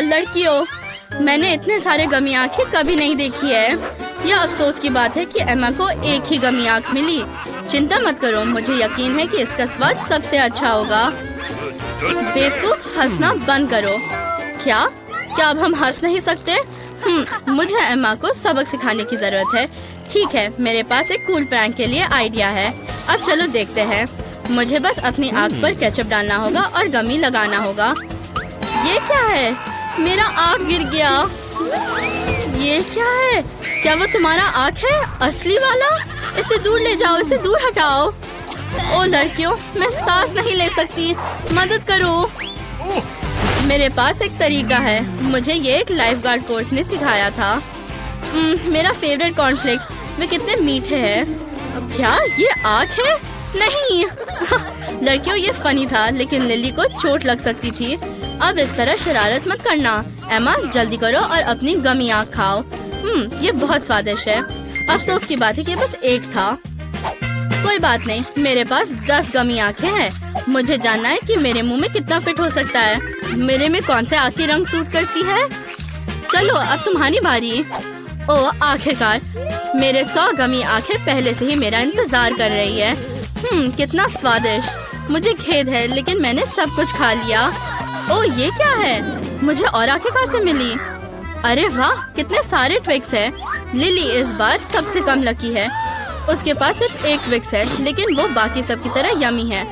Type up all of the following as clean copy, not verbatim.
लड़कियों, मैंने इतने सारे गमी आंखें कभी नहीं देखी है। यह अफसोस की बात है कि एम्मा को एक ही गमी आंख मिली। चिंता मत करो, मुझे यकीन है कि इसका स्वाद सबसे अच्छा होगा। बेवकूफ, हंसना बंद करो। क्या अब हम हंस नहीं सकते? मुझे एम्मा को सबक सिखाने की जरूरत है। ठीक है, मेरे पास एक कूल प्रैंक के लिए आइडिया है। अब चलो देखते हैं। मुझे बस अपनी आँख पर केचप डालना होगा और गमी लगाना होगा। ये क्या है? मेरा आँख गिर गया। ये क्या है? क्या वो तुम्हारा आँख है? असली वाला? इसे दूर ले जाओ, इसे दूर हटाओ। ओ लड़कियों, मैं सांस नहीं ले सकती, मदद करो। मेरे पास एक तरीका है। मुझे ये एक लाइफ गार्ड कोर्स ने सिखाया था। मेरा फेवरेट कॉर्नफ्लेक्स, वे कितने मीठे हैं। अब क्या ये आँख है? नहीं। लड़कियों, ये फनी था, लेकिन लिली को चोट लग सकती थी। अब इस तरह शरारत मत करना। एम्मा, जल्दी करो और अपनी गमी आँख खाओ। ये बहुत स्वादिष्ट है। अफसोस की बात है कि बस एक था। कोई बात नहीं, मेरे पास 10 गमी आँखें हैं। मुझे जानना है कि मेरे मुंह में कितना फिट हो सकता है। मेरे में कौन से आँख की रंग सूट करती है। चलो, अब तुम्हारी बारी। ओ आखिरकार, मेरे 100 गमी आँखें पहले से ही मेरा इंतजार कर रही है। कितना स्वादिष्ट। मुझे खेद है, लेकिन मैंने सब कुछ खा लिया। ओ ये क्या है? मुझे और आँखें कहाँ से मिली? अरे वाह, कितने सारे ट्विक्स है। लिली इस बार सबसे कम लकी है। उसके पास सिर्फ एक ट्विक्स है, लेकिन वो बाकी सब की तरह यमी है।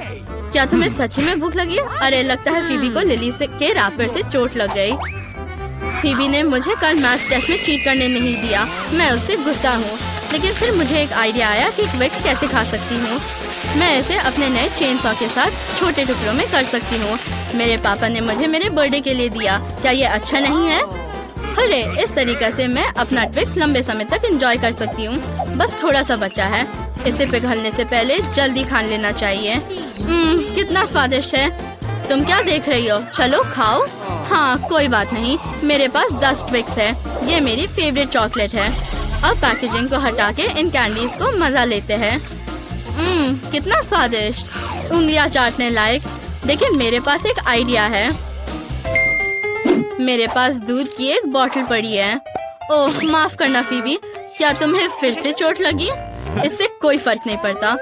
क्या तुम्हें सच में भूख लगी? अरे लगता है फीबी को लिली के रैपर से चोट लग गई। फीबी ने मुझे कल मैथ टेस्ट में चीट करने नहीं दिया। मैं उससे गुस्सा हूँ, लेकिन फिर मुझे एक आइडिया आया कि ट्विक्स कैसे खा सकती हूँ। मैं इसे अपने नए चेन सॉ के साथ छोटे टुकड़ों में कर सकती हूँ। मेरे पापा ने मुझे मेरे बर्थडे के लिए दिया। क्या ये अच्छा नहीं है? अरे इस तरीके से मैं अपना ट्विक्स लंबे समय तक एंजॉय कर सकती हूँ। बस थोड़ा सा बचा है। इसे पिघलने से पहले जल्दी खा लेना चाहिए। कितना स्वादिष्ट है। तुम क्या देख रही हो? चलो खाओ। हाँ कोई बात नहीं, मेरे पास 10 ट्विक्स है। ये मेरी फेवरेट चॉकलेट है। अब पैकेजिंग को हटा के इन कैंडीज को मजा लेते हैं। कितना स्वादिष्ट, उंगलियां चाटने लायक। लेकिन मेरे पास एक आइडिया है। मेरे पास दूध की एक बोतल पड़ी है। ओह माफ करना फीबी, क्या तुम्हें फिर से चोट लगी? इससे कोई फर्क नहीं पड़ता।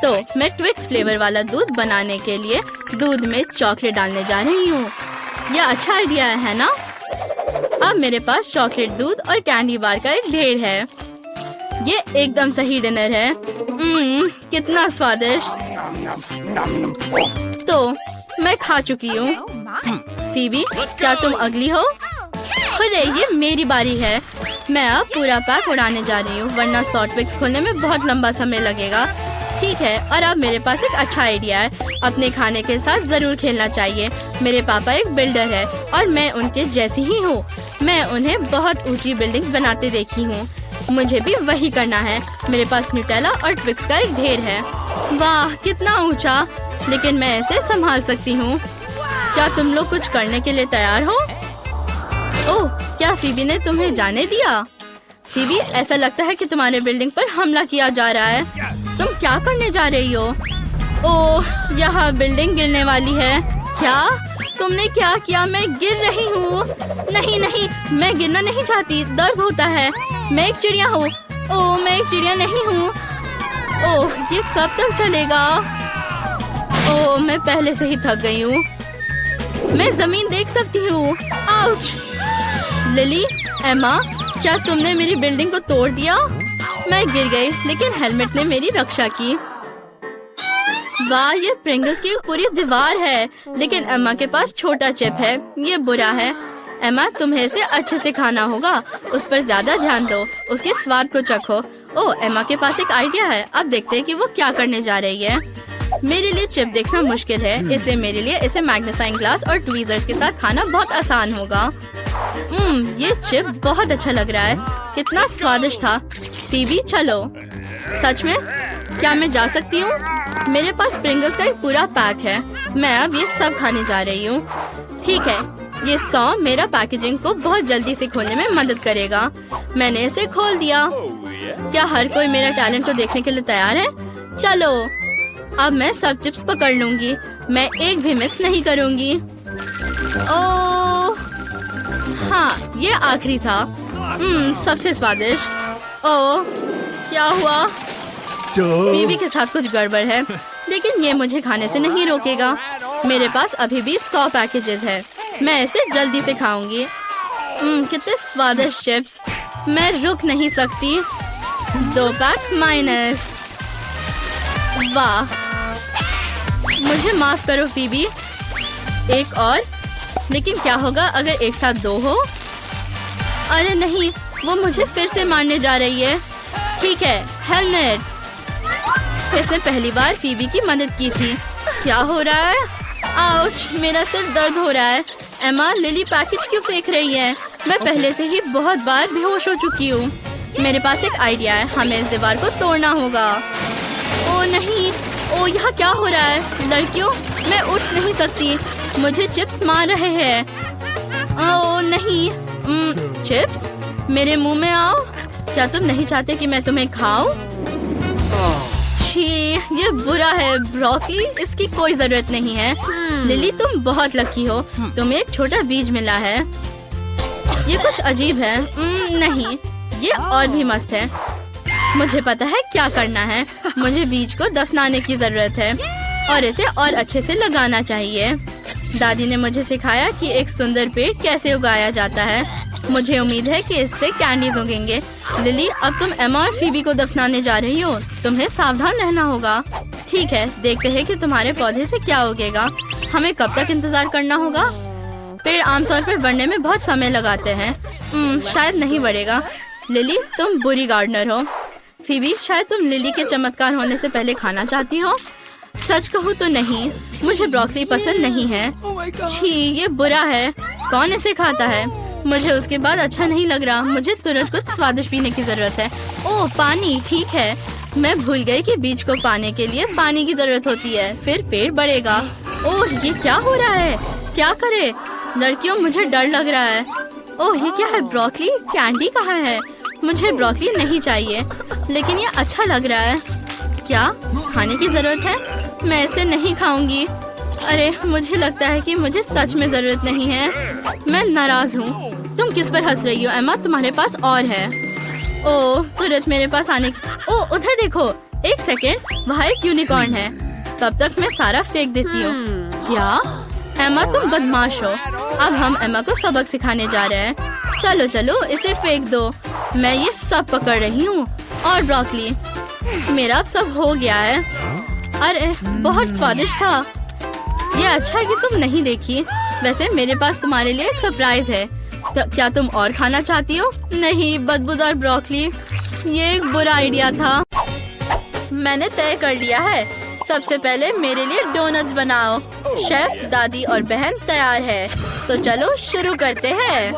तो मैं ट्विक्स फ्लेवर वाला दूध बनाने के लिए दूध में चॉकलेट डालने जा रही हूँ। यह अच्छा आइडिया है ना? अब मेरे पास चॉकलेट, दूध और कैंडी बार का एक ढेर है। ये एकदम सही डिनर है। कितना स्वादिष्ट। तो मैं खा चुकी हूँ। फीबी, क्या तुम अगली हो? अरे ये मेरी बारी है। मैं अब पूरा पैक उड़ाने जा रही हूँ, वरना 100 ट्विक्स खोलने में बहुत लंबा समय लगेगा। ठीक है, और अब मेरे पास एक अच्छा आइडिया है। अपने खाने के साथ जरूर खेलना चाहिए। मेरे पापा एक बिल्डर है और मैं उनके जैसी ही हूँ। मैं उन्हें बहुत ऊंची बिल्डिंग्स बनाते देखी हूँ। मुझे भी वही करना है। मेरे पास न्यूटेला और ट्विक्स का एक ढेर है। वाह कितना ऊंचा, लेकिन मैं इसे संभाल सकती हूँ। क्या तुम लोग कुछ करने के लिए तैयार हो? ओह, क्या फीबी ने तुम्हें जाने दिया? फीबी, ऐसा लगता है कि तुम्हारे बिल्डिंग पर हमला किया जा रहा है। तुम क्या करने जा रही हो? ओह, यहाँ बिल्डिंग गिरने वाली है। क्या तुमने क्या किया? मैं गिर रही हूँ। नहीं नहीं, मैं गिरना नहीं चाहती, दर्द होता है। मैं एक चिड़िया हूँ। ओह, मैं एक चिड़िया नहीं हूँ। ओह, ये कब तक चलेगा? ओह, मैं पहले से ही थक गई हूँ। मैं जमीन देख सकती हूँ। आउच! लिली, एम्मा, क्या तुमने मेरी बिल्डिंग को तोड़ दिया? मैं गिर गई, लेकिन हेलमेट ने मेरी रक्षा की। वाह, ये प्रिंगल्स की एक पूरी दीवार है, लेकिन एम्मा के पास छोटा चिप है। ये बुरा है। एम्मा, तुम्हें इसे अच्छे से खाना होगा। उस पर ज्यादा ध्यान दो, उसके स्वाद को चखो। ओह, एम्मा के पास एक आइडिया है। अब देखते हैं कि वो क्या करने जा रही है। मेरे लिए चिप देखना मुश्किल है, इसलिए मेरे लिए इसे मैग्नीफाइंग ग्लास और ट्वीजर्स के साथ खाना बहुत आसान होगा। ये चिप बहुत अच्छा लग रहा है। कितना स्वादिष्ट था। फीबी, चलो। सच में? क्या मैं जा सकती हूँ? मेरे पास प्रिंगल्स का एक पूरा पैक है। मैं अब ये सब खाने जा रही हूँ। ठीक है, ये 100 मेरा पैकेजिंग को बहुत जल्दी से खोलने में मदद करेगा। मैंने इसे खोल दिया। क्या हर कोई मेरा टैलेंट को देखने के लिए तैयार है? चलो, अब मैं सब चिप्स पकड़ लूंगी। मैं एक भी मिस नहीं करूंगी। ओह, हाँ, ये आखिरी था। सबसे स्वादिष्ट। ओह, क्या हुआ? फीबी के साथ कुछ गड़बड़ है, लेकिन ये मुझे खाने से नहीं रोकेगा। मेरे पास अभी भी 100 पैकेजेस है। मैं इसे जल्दी से खाऊंगी। कितने स्वादिष्ट चिप्स। मैं रुक नहीं सकती। 2 पैक्स माइनस। वाह, मुझे माफ करो फीबी। एक और। लेकिन क्या होगा अगर एक साथ 2 हो? अरे नहीं, वो मुझे फिर से मारने जा रही है। ठीक है, हेलमेट। इसने पहली बार फीबी की मदद की थी। क्या हो रहा है? आउच, मेरा सिर दर्द हो रहा है। एमा, लिली पैकेज क्यों फेंक रही है? मैं पहले से ही बहुत बार बेहोश हो चुकी हूँ। मेरे पास एक आइडिया है। हमें इस दीवार को तोड़ना होगा। ओ नहीं, ओ यहाँ क्या हो रहा है? लड़कियों, मैं उठ नहीं सकती। मुझे चिप्स मार रहे हैं। ओ नहीं, चिप्स मेरे मुंह में आओ। क्या तुम नहीं चाहते कि मैं तुम्हें खाऊं? छी, ये बुरा है। ब्रोकली, इसकी कोई जरूरत नहीं है। लिली, तुम बहुत लकी हो। तुम्हें एक छोटा बीज मिला है। ये कुछ अजीब है। नहीं, ये और भी मस्त है। मुझे पता है क्या करना है। मुझे बीज को दफनाने की जरूरत है और इसे और अच्छे से लगाना चाहिए। दादी ने मुझे सिखाया कि एक सुंदर पेड़ कैसे उगाया जाता है। मुझे उम्मीद है कि इससे कैंडीज उगेंगे। लिली, अब तुम एमा और फीबी को दफनाने जा रही हो। तुम्हें सावधान रहना होगा। ठीक है, देखते हैं कि तुम्हारे पौधे से क्या उगेगा। हमें कब तक इंतजार करना होगा? पेड़ आमतौर पर बढ़ने में बहुत समय लगाते हैं। शायद नहीं बढ़ेगा। लिली, तुम बुरी गार्डनर हो। फीबी, शायद तुम लिली के चमत्कार होने से पहले खाना चाहती हो। सच कहूँ तो नहीं, मुझे ब्रोकली पसंद नहीं है। छी, ये बुरा है। कौन इसे खाता है? मुझे उसके बाद अच्छा नहीं लग रहा। मुझे तुरंत कुछ स्वादिष्ट पीने की जरूरत है। ओह, पानी। ठीक है, मैं भूल गई कि बीज को पाने के लिए पानी की जरूरत होती है। फिर पेड़ बढ़ेगा। ओह, ये क्या हो रहा है? क्या करे? लड़कियों, मुझे डर लग रहा है। ओह, ये क्या है? ब्रोकली कैंडी कहाँ है? मुझे ब्रोकली नहीं चाहिए, लेकिन ये अच्छा लग रहा है। क्या खाने की जरूरत है? मैं इसे नहीं खाऊंगी। अरे, मुझे लगता है कि मुझे सच में जरूरत नहीं है। मैं नाराज हूँ। तुम किस पर हंस रही हो एमा? तुम्हारे पास और है। ओह, तुरंत मेरे पास आने की। ओह, उधर देखो। एक सेकेंड, वहाँ एक यूनिकॉर्न है। तब तक मैं सारा फेंक देती हूँ। क्या? एमा, तुम बदमाश हो। अब हम एमा को सबक सिखाने जा रहे हैं। चलो चलो, इसे फेंक दो। मैं ये सब पकड़ रही हूँ। और ब्रोकली, मेरा अब सब हो गया है। अरे, बहुत स्वादिष्ट था। ये अच्छा है कि तुम नहीं देखी। वैसे मेरे पास तुम्हारे लिए एक सरप्राइज है। तो क्या तुम और खाना चाहती हो? नहीं, बदबूदार ब्रोकली, ये एक बुरा आइडिया था। मैंने तय कर लिया है। सबसे पहले मेरे लिए डोनट्स बनाओ। शेफ, दादी और बहन तैयार है। तो चलो शुरू करते हैं।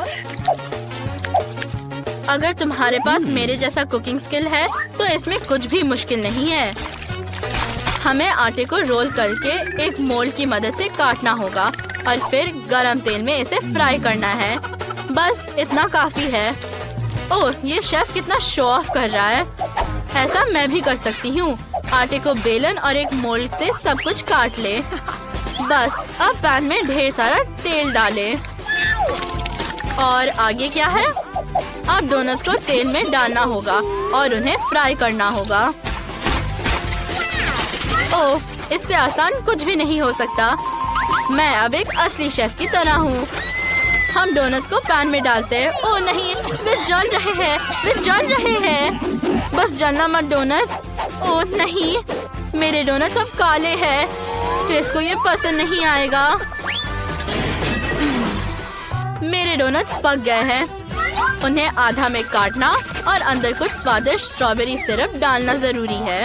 अगर तुम्हारे पास मेरे जैसा कुकिंग स्किल है तो इसमें कुछ भी मुश्किल नहीं है। हमें आटे को रोल करके एक मोल्ड की मदद से काटना होगा और फिर गरम तेल में इसे फ्राई करना है। बस इतना काफी है। ओह, ये शेफ कितना शो ऑफ कर रहा है। ऐसा मैं भी कर सकती हूँ। आटे को बेलन और एक मोल्ड से सब कुछ काट ले। बस अब पैन में ढेर सारा तेल डाले। और आगे क्या है? अब डोनट्स को तेल में डालना होगा और उन्हें फ्राई करना होगा। ओह, इससे आसान कुछ भी नहीं हो सकता। मैं अब एक असली शेफ की तरह हूँ। हम डोनट्स को पैन में डालते हैं। ओह नहीं, वे जल रहे हैं। वे जल रहे हैं। बस जलना मत डोनट्स। ओह नहीं, मेरे डोनट्स अब काले हैं। क्रिस को ये पसंद नहीं आएगा। मेरे डोनट्स पक गए हैं। उन्हें आधा में काटना और अंदर कुछ स्वादिष्ट स्ट्रॉबेरी सिरप डालना जरूरी है।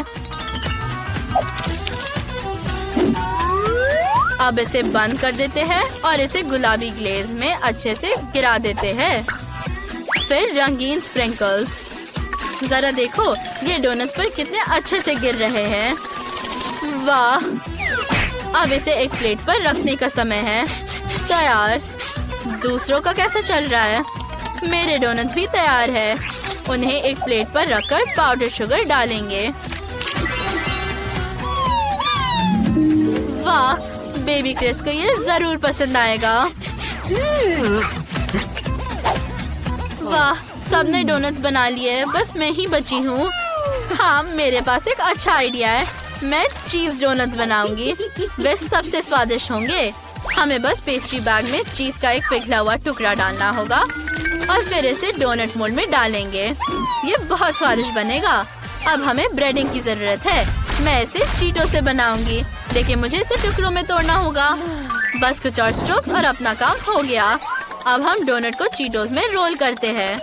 अब इसे बंद कर देते हैं और इसे गुलाबी ग्लेज में अच्छे से गिरा देते हैं। फिर रंगीन स्प्रिंकल्स। जरा देखो, ये डोनट्स पर कितने अच्छे से गिर रहे हैं। वाह! अब इसे एक प्लेट पर रखने का समय है। तैयार। दूसरों का कैसा चल रहा है? मेरे डोनट्स भी तैयार है। उन्हें एक प्लेट पर रखकर पाउडर शुगर डालेंगे। वाह! बेबी क्रिस को ये जरूर पसंद आएगा। वाह, सबने डोनट्स बना लिए, बस मैं ही बची हूँ। हाँ, मेरे पास एक अच्छा आइडिया है। मैं चीज डोनट्स बनाऊंगी। वे सबसे स्वादिष्ट होंगे। हमें बस पेस्ट्री बैग में चीज का एक पिघला हुआ टुकड़ा डालना होगा और फिर इसे डोनट मोल्ड में डालेंगे। ये बहुत स्वादिष्ट बनेगा। अब हमें ब्रेडिंग की जरूरत है। मैं इसे चीटों से बनाऊंगी, लेकिन मुझे इसे टुकड़ों में तोड़ना होगा। बस कुछ और स्ट्रोक्स और अपना काम हो गया। अब हम डोनट को चीटोस में रोल करते हैं,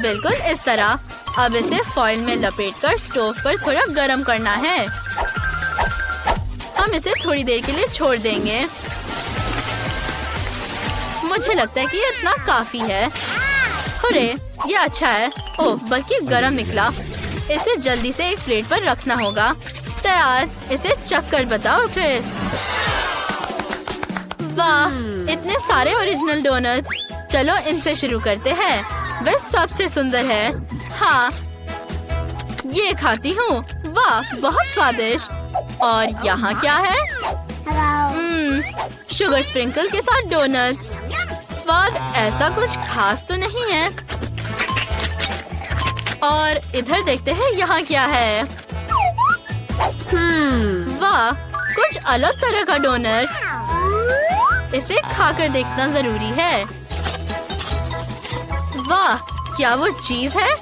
बिल्कुल इस तरह। अब इसे फॉइल में लपेटकर स्टोव पर थोड़ा गरम करना है। हम इसे थोड़ी देर के लिए छोड़ देंगे। मुझे लगता है कि ये इतना काफी है। अरे, ये अच्छा है। ओह, बल्कि गरम निकला। इसे जल्दी से एक प्लेट पर रखना होगा। तैयार। इसे चख कर बताओ क्रिस। वाह, इतने सारे ओरिजिनल डोनट्स। चलो इनसे शुरू करते हैं। वे सबसे सुंदर है। हाँ, ये खाती हूँ। वाह, बहुत स्वादिष्ट। और यहाँ क्या है? शुगर स्प्रिंकल के साथ डोनट्स। स्वाद ऐसा कुछ खास तो नहीं है। और इधर देखते हैं यहाँ क्या है। वाह, कुछ अलग तरह का डोनट। इसे खाकर देखना जरूरी है। वाह, क्या वो चीज है?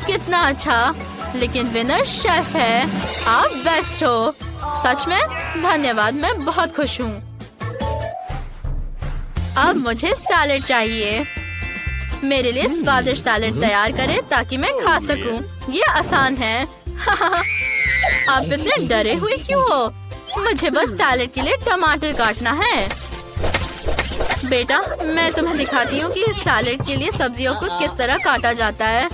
कितना अच्छा। लेकिन विनर शेफ है। आप बेस्ट हो। सच में धन्यवाद, मैं बहुत खुश हूँ। अब मुझे सैलेड चाहिए। मेरे लिए स्वादिष्ट सैलेड तैयार करें ताकि मैं खा सकूं। ये आसान है। आप इतने डरे हुए क्यों हो? मुझे बस सैलेड के लिए टमाटर काटना है। बेटा, मैं तुम्हें दिखाती हूँ कि इस सैलेड के लिए सब्जियों को किस तरह काटा जाता है।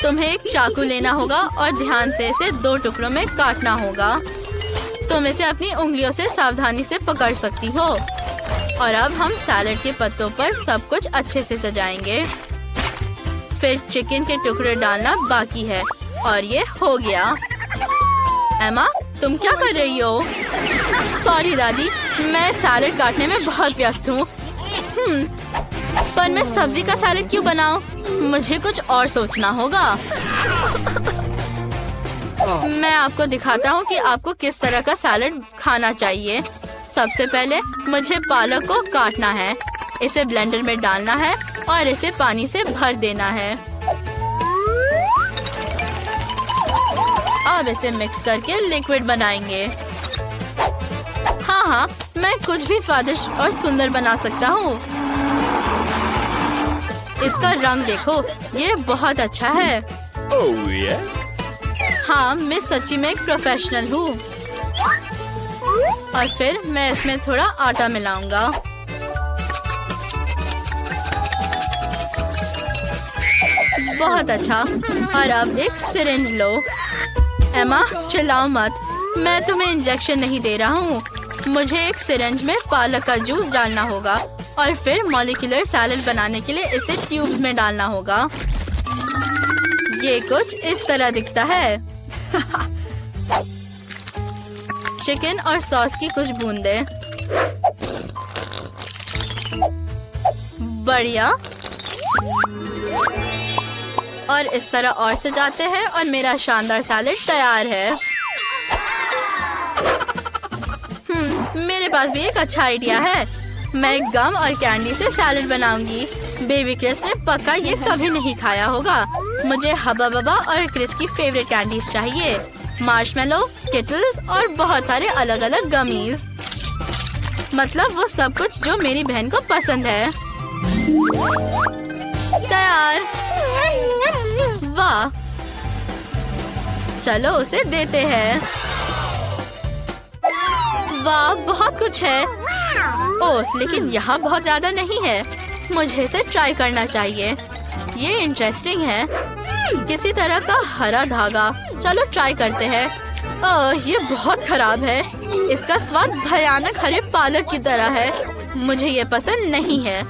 तुम्हें एक चाकू लेना होगा और ध्यान से इसे 2 टुकड़ों में काटना होगा। तुम इसे अपनी उंगलियों से सावधानी से पकड़ सकती हो। और अब हम सैलेड के पत्तों पर सब कुछ अच्छे से सजाएंगे। फिर चिकन के टुकड़े डालना बाकी है। और ये हो गया। एमा, तुम क्या कर रही हो? सॉरी दादी, मैं सैलेड काटने में बहुत व्यस्त हूँ। पर मैं सब्जी का सैलेड क्यों बनाऊं? मुझे कुछ और सोचना होगा। मैं आपको दिखाता हूँ कि आपको किस तरह का सैलेड खाना चाहिए। सबसे पहले मुझे पालक को काटना है। इसे ब्लेंडर में डालना है और इसे पानी से भर देना है। अब इसे मिक्स करके लिक्विड बनाएंगे। हाँ, मैं कुछ भी स्वादिष्ट और सुंदर बना सकता हूँ। इसका रंग देखो, ये बहुत अच्छा है। Oh, yes? हाँ, मैं सच्ची में एक प्रोफेशनल हूँ। और फिर मैं इसमें थोड़ा आटा मिलाऊंगा। बहुत अच्छा। और अब एक सिरिंज लो। एमा, चिल्लाओ मत। मैं तुम्हें इंजेक्शन नहीं दे रहा हूँ। मुझे एक सिरिंज में पालक का जूस डालना होगा और फिर मॉलिक्यूलर सैलेड बनाने के लिए इसे ट्यूब्स में डालना होगा। ये कुछ इस तरह दिखता है। चिकन और सॉस की कुछ बूंदें। बढ़िया। और इस तरह और सजाते हैं और मेरा शानदार सैलेड तैयार है। मेरे पास भी एक अच्छा आइडिया है। मैं गम और कैंडी से सैलेड बनाऊंगी। बेबी क्रिस ने पक्का ये कभी नहीं खाया होगा। मुझे हब्बा बब्बा और क्रिस की फेवरेट कैंडीज चाहिए। मार्शमेलो, स्किटल्स और बहुत सारे अलग अलग गमीज। मतलब वो सब कुछ जो मेरी बहन को पसंद है। तैयार। वाह, चलो उसे देते हैं। वाह, बहुत कुछ है। ओह, लेकिन यहाँ बहुत ज्यादा नहीं है। मुझे इसे ट्राई करना चाहिए। ये इंटरेस्टिंग है। किसी तरह का हरा धागा। चलो ट्राई करते हैं। ओह, ये बहुत खराब है। इसका स्वाद भयानक हरे पालक की तरह है। मुझे ये पसंद नहीं है।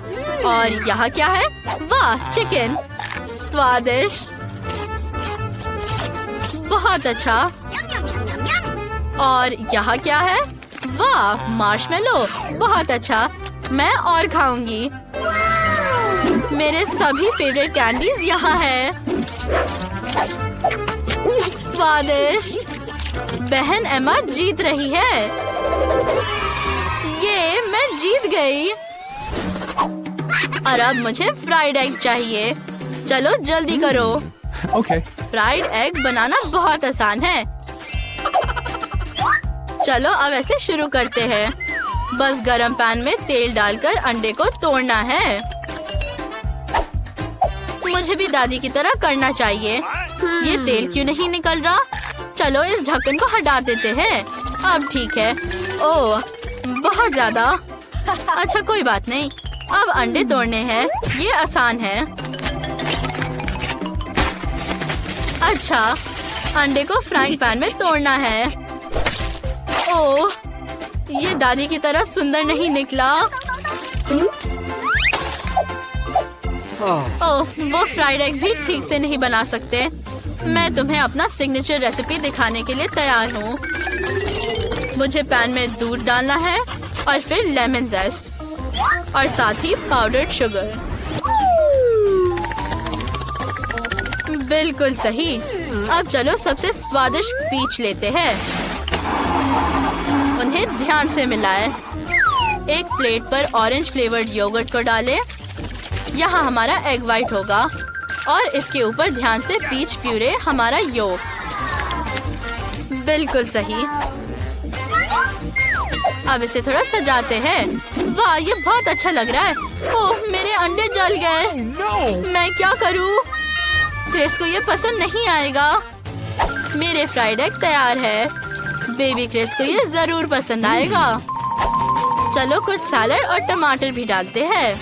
और यहाँ क्या है? वाह, चिकन। स्वादिष्ट। बहुत अच्छा। और यहाँ क्या है? वाह, मार्शमेलो। बहुत अच्छा। मैं और खाऊंगी। मेरे सभी फेवरेट कैंडीज यहाँ है। स्वादिष्ट। बहन एमा जीत रही है। ये मैं जीत गई। और अब मुझे फ्राइड एग चाहिए। चलो जल्दी करो। Okay. फ्राइड एग बनाना बहुत आसान है। चलो अब ऐसे शुरू करते हैं। बस गरम पैन में तेल डालकर अंडे को तोड़ना है। मुझे भी दादी की तरह करना चाहिए। ये तेल क्यों नहीं निकल रहा? चलो इस ढक्कन को हटा देते हैं। अब ठीक है। ओह, बहुत ज्यादा। अच्छा कोई बात नहीं। अब अंडे तोड़ने हैं। ये आसान है। अच्छा, अंडे को फ्राइंग पैन में तोड़ना है। ओह, ये दादी की तरह सुंदर नहीं निकला। ओह, वो फ्राइड एग भी ठीक से नहीं बना सकते। मैं तुम्हें अपना सिग्नेचर रेसिपी दिखाने के लिए तैयार हूँ। मुझे पैन में दूध डालना है और फिर लेमन जेस्ट और साथ ही पाउडर्ड शुगर। बिल्कुल सही। अब चलो सबसे स्वादिष्ट पीच लेते हैं। उन्हें ध्यान से मिलाएं। एक प्लेट पर ऑरेंज फ्लेवर्ड योगर्ट को डालें। यहाँ हमारा एग वाइट होगा और इसके ऊपर ध्यान से पीच प्यूरे हमारा योग। बिल्कुल सही। अब इसे थोड़ा सजाते हैं। वाह, ये बहुत अच्छा लग रहा है। ओह, मेरे अंडे जल गए। मैं क्या करूँ? क्रिस को ये पसंद नहीं आएगा। मेरे फ्राइड एग तैयार है। बेबी क्रिस को ये जरूर पसंद आएगा। चलो कुछ सैलड और टमाटर भी डालते हैं।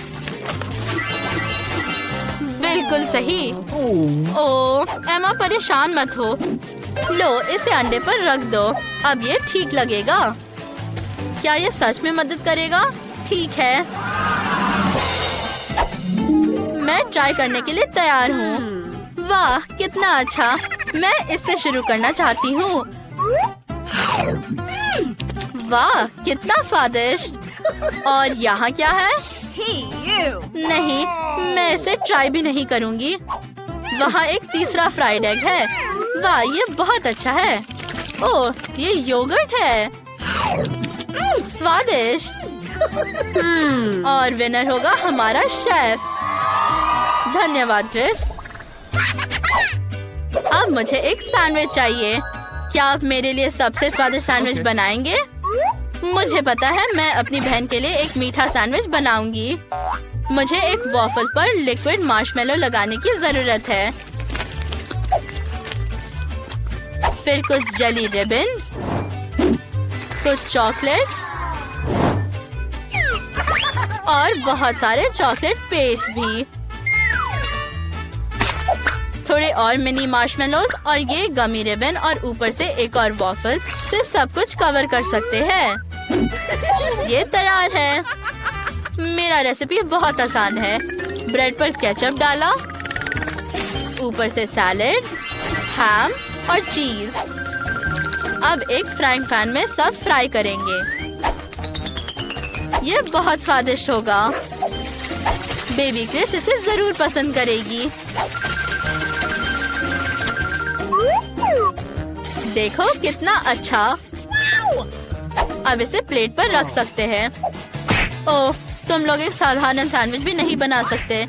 बिल्कुल सही। ओह, एमा परेशान मत हो। लो, इसे अंडे पर रख दो। अब ये ठीक लगेगा। क्या ये सच में मदद करेगा? ठीक है, मैं ट्राई करने के लिए तैयार हूँ। वाह, कितना अच्छा। मैं इससे शुरू करना चाहती हूँ। वाह, कितना स्वादिष्ट। और यहाँ क्या है? नहीं, मैं इसे ट्राई भी नहीं करूँगी। वहाँ एक तीसरा फ्राइड एग है। वाह, ये बहुत अच्छा है। ओह, ये योगर्ट है। स्वादिष्ट। और विनर होगा हमारा शेफ। धन्यवाद क्रिस। अब मुझे एक सैंडविच चाहिए। क्या आप मेरे लिए सबसे स्वादिष्ट सैंडविच बनाएंगे? मुझे पता है, मैं अपनी बहन के लिए एक मीठा सैंडविच बनाऊंगी। मुझे एक वॉफल पर लिक्विड मार्शमेलो लगाने की जरूरत है। फिर कुछ जेली रिबन्स, कुछ चॉकलेट और बहुत सारे चॉकलेट पेस्ट भी। थोड़े और मिनी मार्शमेलोज और ये गमी रिबन और ऊपर से एक और वॉफल से सब कुछ कवर कर सकते हैं। ये तैयार है। मेरा रेसिपी बहुत आसान है। ब्रेड पर केचप डाला, ऊपर से सैलेड, हैम और चीज। अब एक फ्राइंग पैन में सब फ्राई करेंगे। ये बहुत स्वादिष्ट होगा। बेबी क्रिस इसे जरूर पसंद करेगी। देखो कितना अच्छा। अब इसे प्लेट पर रख सकते हैं। ओह, तुम लोग एक साधारण सैंडविच भी नहीं बना सकते।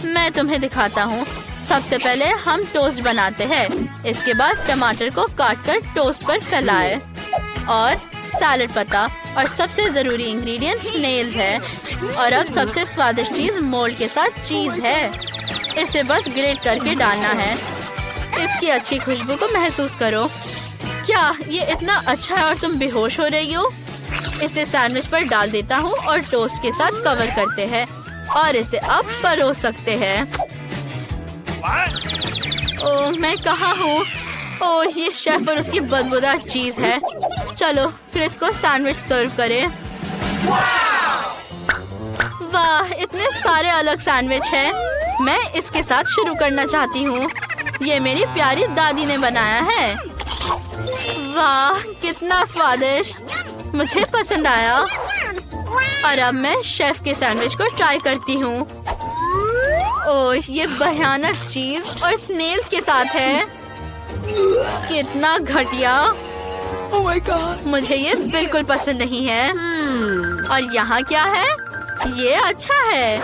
मैं तुम्हें दिखाता हूँ। सबसे पहले हम टोस्ट बनाते हैं। इसके बाद टमाटर को काटकर टोस्ट पर फैलाएं और सैलेड पत्ता और सबसे जरूरी इंग्रेडिएंट स्नेल्स है। और अब सबसे स्वादिष्ट चीज मोल्ड के साथ चीज है। इसे बस ग्रेट करके डालना है। इसकी अच्छी खुशबू को महसूस करो। क्या ये इतना अच्छा है और तुम बेहोश हो रही हो? इसे सैंडविच पर डाल देता हूँ और टोस्ट के साथ कवर करते हैं और इसे अब परोस सकते हैं। ओह, मैं कहाँ हूँ? ओह, ये शेफ और उसकी बदबूदार चीज है। चलो क्रिस को सैंडविच सर्व करें। वाह, इतने सारे अलग सैंडविच हैं। मैं इसके साथ शुरू करना चाहती हूँ। ये मेरी प्यारी दादी ने बनाया है। वाह, कितना स्वादिष्ट। मुझे पसंद आया। और अब मैं शेफ के सैंडविच को ट्राई करती हूँ। ओह, ये भयानक चीज और स्नेल्स के साथ है। कितना घटिया। Oh my God! मुझे ये बिल्कुल पसंद नहीं है। और यहाँ क्या है? ये अच्छा है।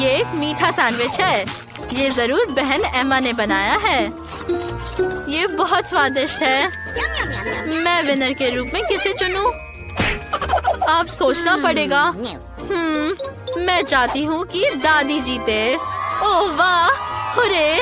ये एक मीठा सैंडविच है। ये जरूर बहन एमा ने बनाया है। ये बहुत स्वादिष्ट है। मैं विनर के रूप में किसे चुनूं? आप सोचना पड़ेगा। मैं चाहती हूँ कि दादी जीते। ओह वाह, हुर्रे!